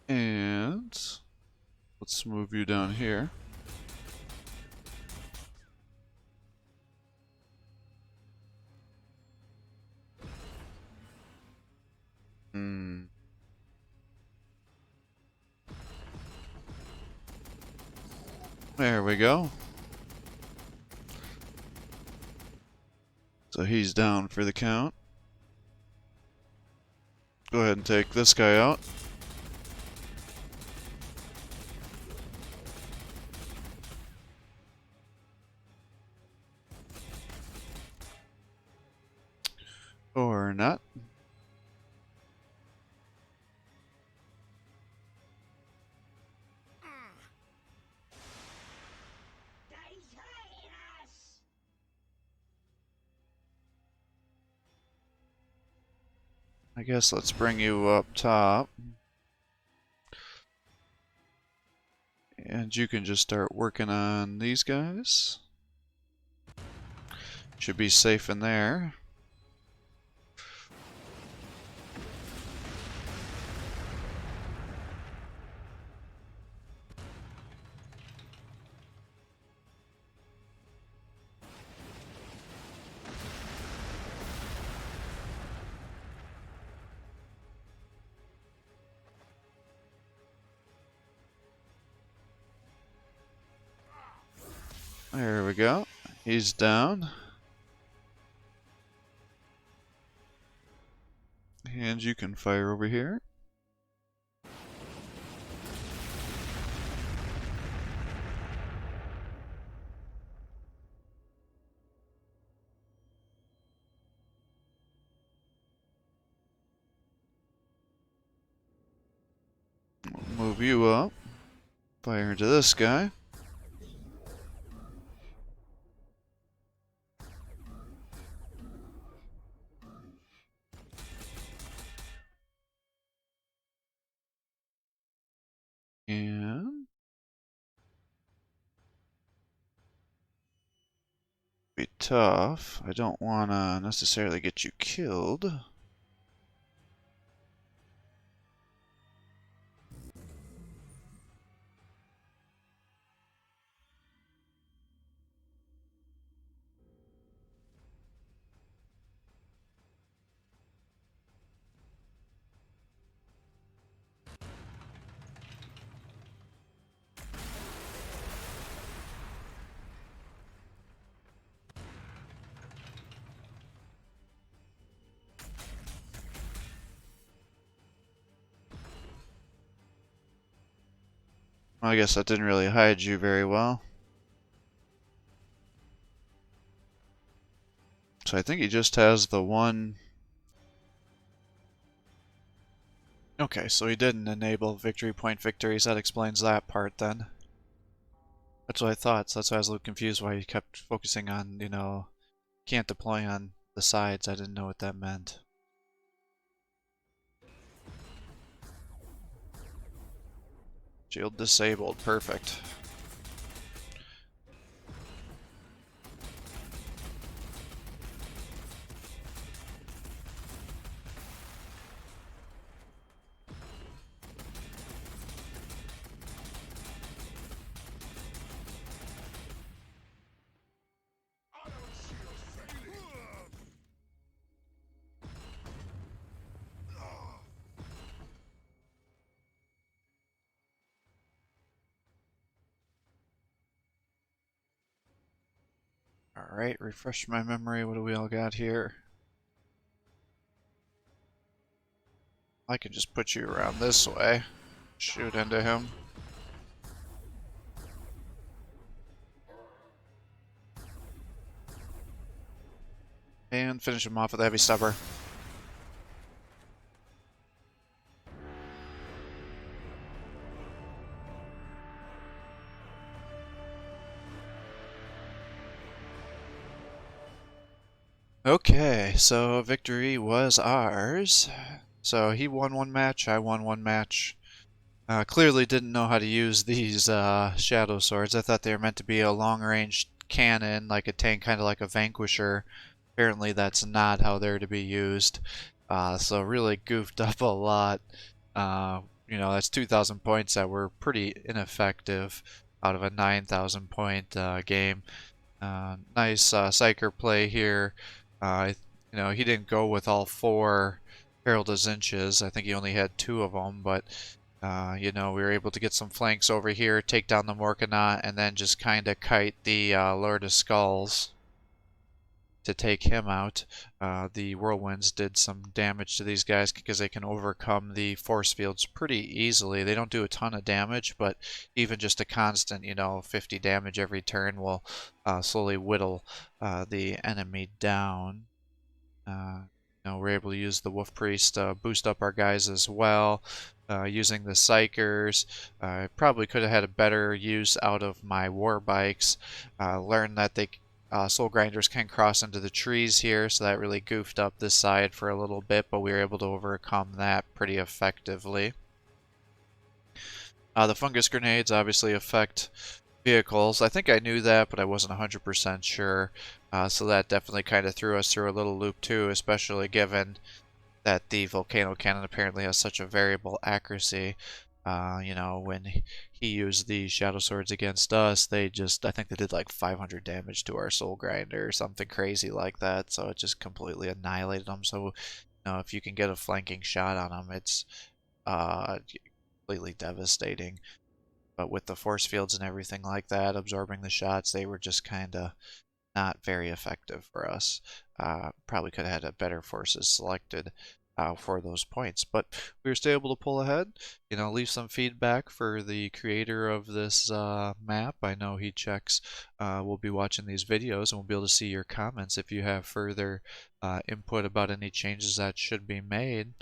And let's move you down here. There we go. So he's down for the count. Go ahead and take this guy out. Or not. I guess let's bring you up top. And you can just start working on these guys. Should be safe in there. There we go. He's down. And you can fire over here. We'll move you up. Fire into this guy. And be tough. I don't want to necessarily get you killed. Well, I guess that didn't really hide you very well. So I think he just has the one. Okay, so he didn't enable victory point victories. That explains that part then. That's what I thought, so that's why I was a little confused why he kept focusing on, can't deploy on the sides. I didn't know what that meant. Shield disabled, perfect. Alright, refresh my memory. What do we all got here? I can just put you around this way. Shoot into him. And finish him off with a heavy stubber. Okay, so victory was ours. So he won one match, I won one match. Clearly didn't know how to use these shadow swords. I thought they were meant to be a long-range cannon, like a tank, kind of like a Vanquisher. Apparently that's not how they're to be used. So really goofed up a lot. That's 2,000 points that were pretty ineffective out of a 9,000 point game. Nice Psyker play here. He didn't go with all four Herald of Zinches. I think he only had two of them, but we were able to get some flanks over here, take down the Morkanaut, and then just kind of kite the Lord of Skulls to take him out. The Whirlwinds did some damage to these guys because they can overcome the force fields pretty easily. They don't do a ton of damage, but even just a constant, 50 damage every turn will slowly whittle the enemy down. We're able to use the Wolf Priest to boost up our guys as well. Using the Psychers, I probably could have had a better use out of my War Bikes. Learned that they Soul Grinders can cross into the trees here, so that really goofed up this side for a little bit, but we were able to overcome that pretty effectively. The fungus grenades obviously affect vehicles. I think I knew that, but I wasn't 100% sure. So that definitely kind of threw us through a little loop too, especially given that the volcano cannon apparently has such a variable accuracy. When he used the shadow swords against us, I think they did like 500 damage to our soul grinder or something crazy like that. So it just completely annihilated them. So, if you can get a flanking shot on them, it's uh, completely devastating. But with the force fields and everything like that, absorbing the shots, they were just kind of not very effective for us. Probably could have had a better forces selected for those points, but we were still able to pull ahead. Leave some feedback for the creator of this map. I know he checks. We'll be watching these videos, and we'll be able to see your comments if you have further input about any changes that should be made.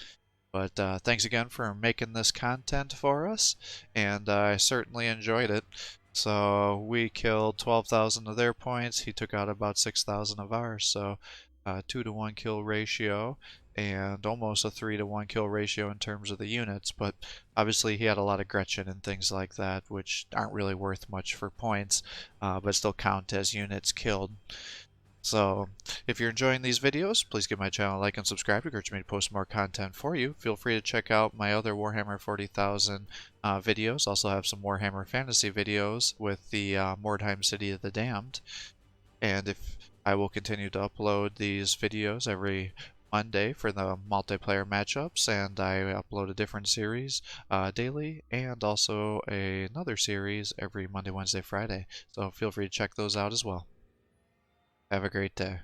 But thanks again for making this content for us, and I certainly enjoyed it. So we killed 12,000 of their points. He took out about 6,000 of ours. So 2-to-1 kill ratio, and almost a 3-to-1 kill ratio in terms of the units. But obviously he had a lot of Gretchen and things like that, which aren't really worth much for points, but still count as units killed. So, if you're enjoying these videos, please give my channel a like and subscribe. It encourages me to post more content for you. Feel free to check out my other Warhammer 40,000 videos. Also have some Warhammer Fantasy videos with the Mordheim City of the Damned. And if I will continue to upload these videos every Monday for the multiplayer matchups, and I upload a different series daily, and also another series every Monday, Wednesday, Friday. So feel free to check those out as well. Have a great day.